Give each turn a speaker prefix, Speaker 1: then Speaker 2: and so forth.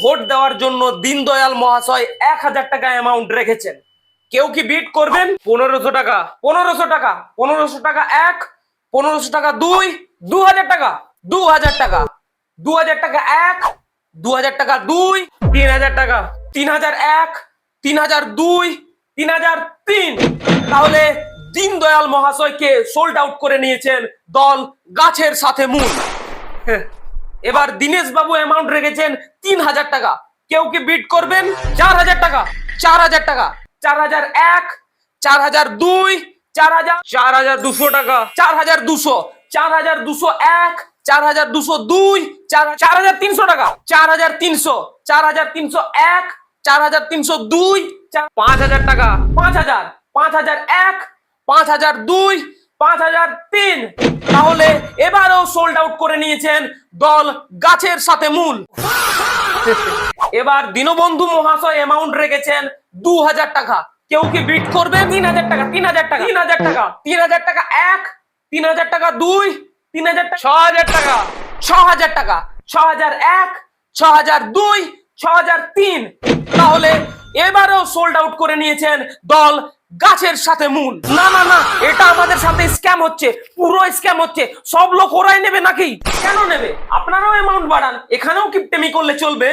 Speaker 1: Vote দেওয়ার জন্য দীনদয়াল মহাশয় 1000 টাকা অ্যামাউন্ট রেখেছেন। কেউ কি বিট করবেন? 1500 টাকা, 1500 টাকা, 1500 টাকা এক, 1500 টাকা দুই, 2000 টাকা, 2000 টাকা, 2000 টাকা এক, 2000 টাকা দুই, 3000 টাকা, 3001, 3002, 3003। তাহলে দীনদয়াল মহাশয়কে সোল্ড আউট করে নিয়েছেন দল গাছের সাথে মূল। এবার দীনেশ বাবু অ্যামাউন্ট রেখেছেন 3000 টাকা। কেউ কি বিট করবেন? 4000 টাকা, 4000 টাকা, 4001, 4002, 4000, 4200 টাকা, 4200, 4201, 4202, 4300 টাকা, 4300, 4301, 4302, 5000 টাকা, 5000, 5001, 5002, 5003। তাহলে এবারও সোল্ড আউট করে নিয়েছেন দল গাছের সাথে মূল। এবার দীনবন্ধু মহাশয় অ্যামাউন্ট রেখেছেন 2000 টাকা। কেউ কি বিট করবে? 3000 টাকা, 3000 টাকা, 3000 টাকা, 3000 টাকা এক, 3000 টাকা দুই, 3000 টাকা, 6000 টাকা, 6000 টাকা, 6001, 6002, 6003। তাহলে এবারেও সোল্ড আউট করে নিয়েছেন দল গাছের সাথে মূল। না না না, এটা আমাদের সাথে স্ক্যাম হচ্ছে, পুরো স্ক্যাম হচ্ছে। সব লোক ওরাই নেবে নাকি? কেন নেবে? আপনারাও অ্যামাউন্ট বাড়ান, এখানেও কিপটেমি করলে চলবে?